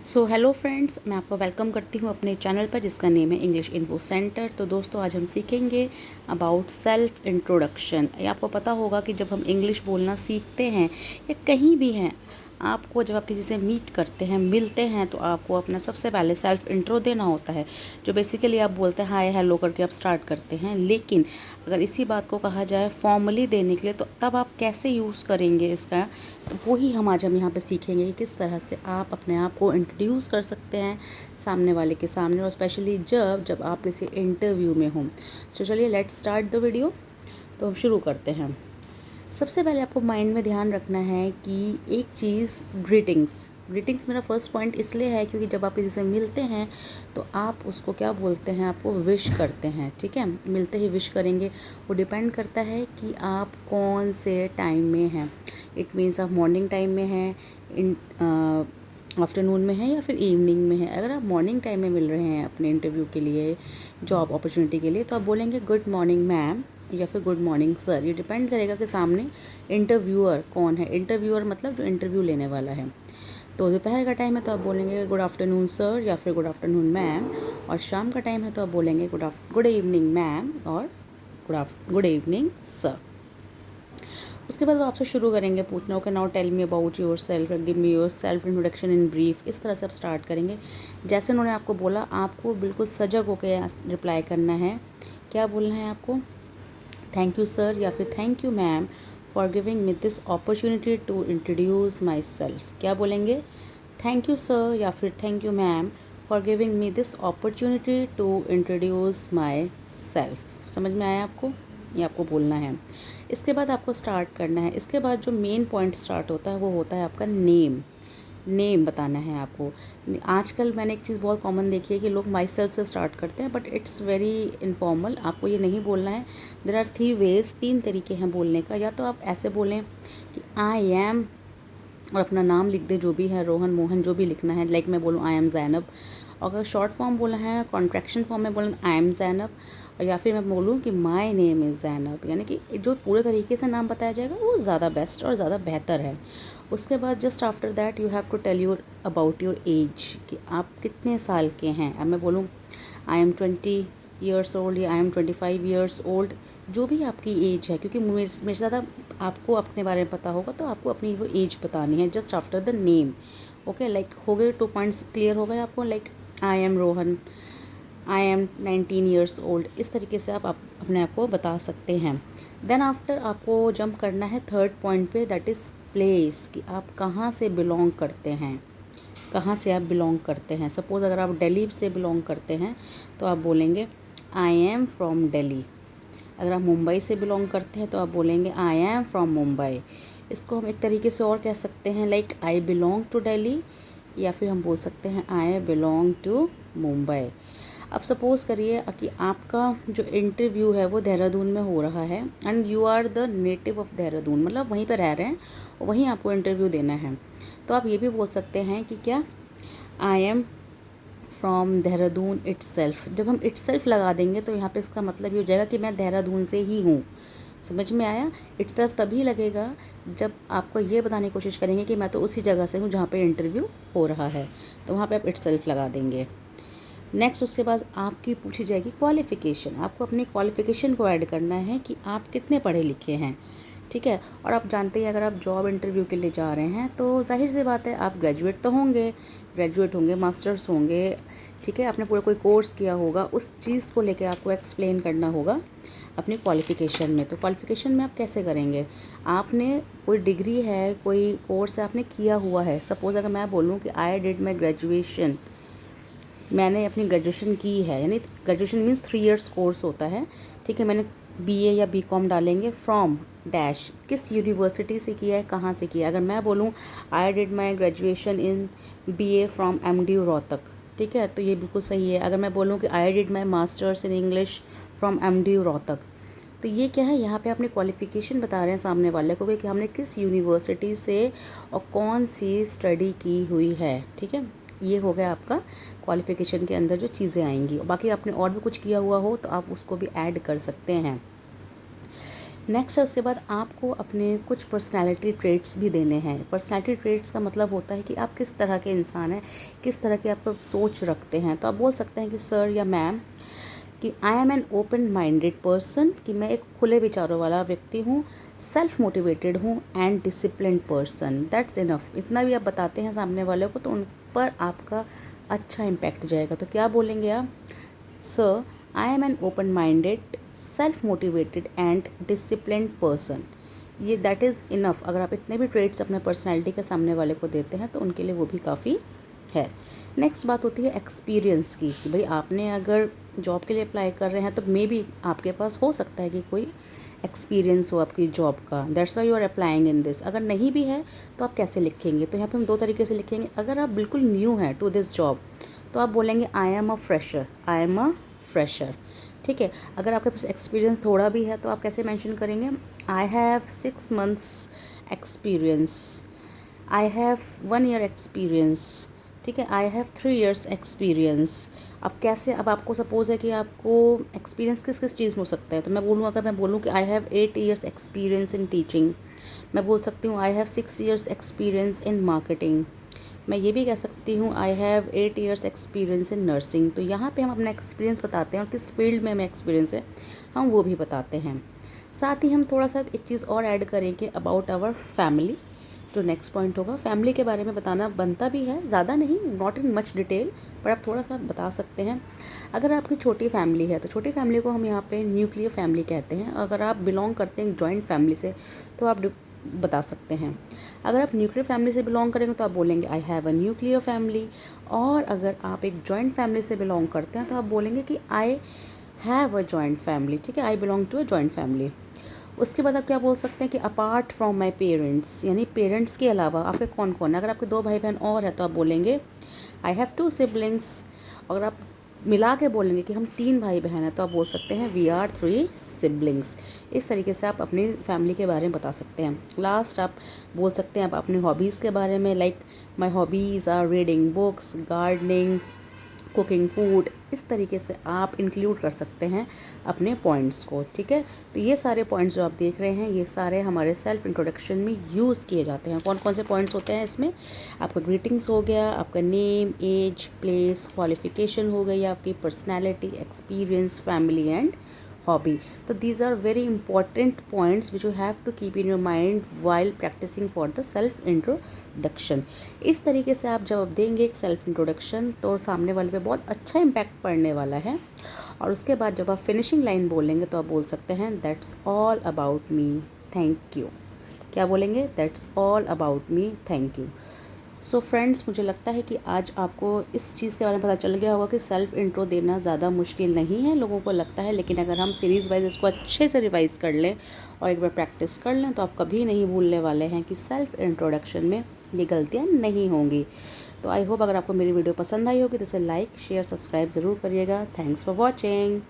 So hello friends, मैं आपको welcome करती हूँ अपने चैनल पर जिसका नेम है इंग्लिश इन्फो सेंटर। तो दोस्तों, आज हम सीखेंगे अबाउट सेल्फ इंट्रोडक्शन। ये आपको पता होगा कि जब हम इंग्लिश बोलना सीखते हैं या कहीं भी हैं, आपको जब आप किसी से मीट करते हैं, मिलते हैं, तो आपको अपना सबसे पहले सेल्फ इंट्रो देना होता है, जो बेसिकली आप बोलते हैं हाय हेलो करके आप स्टार्ट करते हैं। लेकिन अगर इसी बात को कहा जाए फॉर्मली देने के लिए, तो तब आप कैसे यूज़ करेंगे इसका, तो वही हम आज हम यहाँ पे सीखेंगे कि किस तरह से आप अपने आप को इंट्रोड्यूस कर सकते हैं सामने वाले के सामने, और स्पेशली जब आप किसी इंटरव्यू में हों। तो चलिए लेट्स स्टार्ट द वीडियो। तो हम शुरू करते हैं। सबसे पहले आपको माइंड में ध्यान रखना है कि एक चीज़, ग्रीटिंग्स मेरा फर्स्ट पॉइंट इसलिए है क्योंकि जब आप किसी से मिलते हैं तो आप उसको क्या बोलते हैं, आपको विश करते हैं। ठीक है, मिलते ही विश करेंगे। वो डिपेंड करता है कि आप कौन से टाइम में हैं। इट मीन्स आप मॉर्निंग टाइम में हैं, इन आफ्टरनून में है या फिर इवनिंग में है। अगर आप मॉर्निंग टाइम में मिल रहे हैं अपने इंटरव्यू के लिए, जॉब अपॉर्चुनिटी के लिए, तो आप बोलेंगे गुड मॉर्निंग मैम या फिर गुड मॉर्निंग सर। ये डिपेंड करेगा कि सामने इंटरव्यूअर कौन है। इंटरव्यूअर मतलब जो इंटरव्यू लेने वाला है। तो दोपहर का टाइम है तो आप बोलेंगे गुड आफ्टरनून सर या फिर गुड आफ्टरनून मैम, और शाम का टाइम है तो आप बोलेंगे गुड इवनिंग मैम और गुड इवनिंग सर। उसके बाद वो आपसे शुरू करेंगे पूछना, okay now tell me about yourself, give me your self introduction in brief. इस तरह से आप स्टार्ट करेंगे। जैसे उन्होंने आपको बोला, आपको बिल्कुल सजग होकर रिप्लाई करना है। क्या बोलना है आपको? थैंक यू सर या फिर thank you ma'am for giving me this opportunity to introduce myself. क्या बोलेंगे? थैंक यू सर या फिर thank you ma'am for giving me this opportunity to introduce myself. समझ में आया आपको? ये आपको बोलना है। इसके बाद आपको स्टार्ट करना है। इसके बाद जो मेन पॉइंट स्टार्ट होता है वो होता है आपका नेम बताना है आपको। आजकल मैंने एक चीज़ बहुत कॉमन देखी है कि लोग माई सेल्फ से स्टार्ट करते हैं, बट इट्स वेरी इनफॉर्मल। आपको ये नहीं बोलना है। देयर आर 3 वेज, 3 तरीके हैं बोलने का। या तो आप ऐसे बोलें कि आई एम और अपना नाम लिख दे, जो भी है, रोहन, मोहन, जो भी लिखना है। लाइक मैं बोलूँ आई एम जैनब। और अगर शॉर्ट फॉर्म बोला है, कॉन्ट्रैक्शन फॉर्म में बोलना आई एम जैनब, और या फिर मैं बोलूँ कि माई नेम इज़ जैनब। यानी कि जो पूरे तरीके से नाम बताया जाएगा वो ज़्यादा बेस्ट और ज़्यादा बेहतर है। उसके बाद just after that you have to tell your about your age, कि आप कितने साल के हैं। अब मैं बोलूँ आई एम 20 ईयर्स ओल्ड या आई एम 25 ईयर्स ओल्ड, जो भी आपकी एज है, क्योंकि मेरे से ज़्यादा आपको अपने बारे में पता होगा, तो आपको अपनी वो एज बतानी है just after the name. Okay, like हो गए 2 पॉइंट्स क्लियर हो गए आपको। Like I am Rohan, I am 19 years old. इस तरीके से आप अपने आप को बता सकते हैं। देन आफ्टर आपको जंप करना है 3rd पॉइंट पे, दैट इज़ प्लेस, कि आप कहाँ से बिलोंग करते हैं। कहाँ से आप बिलोंग करते हैं। सपोज़ अगर आप दिल्ली से बिलोंग करते हैं तो आप बोलेंगे आई एम फ्रॉम दिल्ली। अगर आप मुंबई से बिलोंग करते हैं तो आप बोलेंगे आई एम फ्रॉम मुंबई। इसको हम एक तरीके से और कह सकते हैं, like I belong to Delhi, या फिर हम बोल सकते हैं आई बिलोंग टू मुंबई। अब सपोज़ करिए कि आपका जो इंटरव्यू है वो देहरादून में हो रहा है, and you are the native of Dehradun, मतलब वहीं पर रह रहे हैं और वहीं आपको इंटरव्यू देना है। तो आप ये भी बोल सकते हैं कि क्या, आई एम फ्रॉम देहरादून इट्ससेल्फ। जब हम इट्ससेल्फ लगा देंगे तो यहाँ पे इसका मतलब ये हो जाएगा कि मैं देहरादून से ही हूँ। समझ में आया? इट्ससेल्फ तभी लगेगा जब आपको ये बताने की कोशिश करेंगे कि मैं तो उसी जगह से हूँ जहाँ पे इंटरव्यू हो रहा है, तो वहाँ पे आप इट्ससेल्फ लगा देंगे। नेक्स्ट उसके बाद आपकी पूछी जाएगी क्वालिफ़िकेशन। आपको अपनी क्वालिफ़िकेशन को ऐड करना है कि आप कितने पढ़े लिखे हैं। ठीक है, और आप जानते हैं अगर आप जॉब इंटरव्यू के लिए जा रहे हैं तो जाहिर सी बात है आप ग्रेजुएट तो होंगे, मास्टर्स होंगे। ठीक है, आपने पूरा कोई कोर्स किया होगा, उस चीज़ को लेकर आपको एक्सप्लेन करना होगा अपनी क्वालिफ़िकेशन में। तो क्वालिफ़िकेशन में आप कैसे करेंगे? आपने कोई डिग्री है, कोई कोर्स है, आपने किया हुआ है। सपोज़ अगर मैं बोलूँ कि आई डिड माई ग्रेजुएशन, मैंने अपनी ग्रेजुएशन की है, यानी ग्रेजुएशन मीन्स 3 इयर्स कोर्स होता है। ठीक है, मैंने बीए या बीकॉम डालेंगे, फ्रॉम डैश, किस यूनिवर्सिटी से किया है, कहाँ से किया है। अगर मैं बोलूँ I did my graduation in BA from MDU Rohtak, ठीक है, तो ये बिल्कुल सही है। अगर मैं बोलूँ कि I did my masters in English from MDU Rohtak, तो ये क्या है, यहाँ पे अपनी क्वालिफ़िकेशन बता रहे हैं सामने वाले को कि हमने किस यूनिवर्सिटी से और कौन सी स्टडी की हुई है। ठीक है, ये हो गया आपका क्वालिफ़िकेशन के अंदर जो चीज़ें आएंगी। बाकी आपने और भी कुछ किया हुआ हो तो आप उसको भी ऐड कर सकते हैं। नेक्स्ट है उसके बाद आपको अपने कुछ पर्सनैलिटी ट्रेट्स भी देने हैं। पर्सनैलिटी ट्रेट्स का मतलब होता है कि आप किस तरह के इंसान हैं, किस तरह की आप सोच रखते हैं। तो आप बोल सकते हैं कि सर या मैम कि I am an open minded person, कि मैं एक खुले विचारों वाला व्यक्ति हूँ, सेल्फ मोटिवेटेड हूँ and disciplined person. That's enough. इतना भी आप बताते हैं सामने वाले को तो उन पर आपका अच्छा इम्पैक्ट जाएगा। तो क्या बोलेंगे आप? Sir, I am an open minded, self motivated and disciplined person. ये दैट इज़ इनफ। अगर आप इतने भी ट्रेट्स अपने पर्सनैलिटी के सामने वाले को देते हैं तो उनके लिए वो भी काफ़ी है। नेक्स्ट बात होती है एक्सपीरियंस की, कि भाई आपने अगर जॉब के लिए अप्लाई कर रहे हैं तो मे बी आपके पास हो सकता है कि कोई एक्सपीरियंस हो आपकी जॉब का, that's why you are applying in this. अगर नहीं भी है तो आप कैसे लिखेंगे? तो यहाँ पे हम दो तरीके से लिखेंगे। अगर आप बिल्कुल न्यू हैं टू दिस जॉब तो आप बोलेंगे I am a fresher, I am a fresher. ठीक है। अगर आपके पास एक्सपीरियंस थोड़ा भी है तो आप कैसे मेंशन करेंगे? I have 6 months experience, I have 1 year experience. ठीक है। I have 3 years experience. अब कैसे, अब आपको सपोज़ है कि आपको एक्सपीरियंस किस किस चीज़ में हो सकता है, तो मैं बोलूँ, अगर मैं बोलूँ कि I have 8 years experience in teaching, मैं बोल सकती हूँ I have 6 years experience in marketing. मैं ये भी कह सकती हूँ I have 8 years experience in nursing. तो यहाँ पे हम अपना एक्सपीरियंस बताते हैं और किस फील्ड में हमें एक्सपीरियंस है हम वो भी बताते हैं। साथ ही हम थोड़ा सा एक चीज़ और ऐड करेंगे अबाउट आवर फैमिली। जो नेक्स्ट पॉइंट होगा, फैमिली के बारे में बताना बनता भी है, ज़्यादा नहीं, नॉट इन मच डिटेल, पर आप थोड़ा सा बता सकते हैं। अगर आपकी छोटी फैमिली है तो छोटी फैमिली को हम यहाँ पे न्यूक्लियर फैमिली कहते हैं। अगर आप बिलोंग करते हैं जॉइंट फैमिली से तो आप बता सकते हैं। अगर आप न्यूक्लियर फैमिली से बिलोंग करेंगे तो आप बोलेंगे आई हैव अ न्यूक्लियर फैमिली। और अगर आप एक जॉइंट फैमिली से बिलोंग करते हैं तो आप बोलेंगे कि I have a joint family. ठीक है, I belong to a joint family. उसके बाद आप क्या बोल सकते हैं कि अपार्ट फ्रॉम माई पेरेंट्स, यानी पेरेंट्स के अलावा आपके कौन कौन है। अगर आपके 2 भाई बहन और है तो आप बोलेंगे आई हैव 2 सिबलिंग्स। अगर आप मिला के बोलेंगे कि हम 3 भाई बहन हैं तो आप बोल सकते हैं वी आर 3 सिबलिंग्स। इस तरीके से आप अपनी फैमिली के बारे में बता सकते हैं। लास्ट आप बोल सकते हैं आप अपनी हॉबीज़ के बारे में, like my hobbies are reading books, gardening, cooking food. इस तरीके से आप इंक्लूड कर सकते हैं अपने पॉइंट्स को। ठीक है, तो ये सारे पॉइंट्स जो आप देख रहे हैं ये सारे हमारे सेल्फ इंट्रोडक्शन में यूज़ किए जाते हैं। कौन कौन से पॉइंट्स होते हैं इसमें? आपका ग्रीटिंग्स हो गया, आपका नेम, एज, प्लेस, क्वालिफिकेशन हो गई, आपकी personality, experience, family and hobby. तो these are very important points which you have to keep in your mind while practising for the self introduction. इस तरीके से आप जब देंगे एक सेल्फ इंट्रोडक्शन तो सामने वाले पे बहुत अच्छा इम्पैक्ट पड़ने वाला है। और उसके बाद जब आप फिनिशिंग लाइन बोलेंगे तो आप बोल सकते हैं that's all about me, thank you. क्या बोलेंगे? That's all about me, thank you. So friends, मुझे लगता है कि आज आपको इस चीज़ के बारे में पता चल गया होगा कि सेल्फ़ इंट्रो देना ज़्यादा मुश्किल नहीं है, लोगों को लगता है। लेकिन अगर हम सीरीज़ वाइज इसको अच्छे से रिवाइज़ कर लें और एक बार प्रैक्टिस कर लें तो आप कभी नहीं भूलने वाले हैं कि सेल्फ़ इंट्रोडक्शन में ये गलतियाँ नहीं होंगी। तो आई होप अगर आपको मेरी वीडियो पसंद आई होगी तो इसे लाइक, शेयर, सब्सक्राइब ज़रूर करिएगा। Thanks for watching.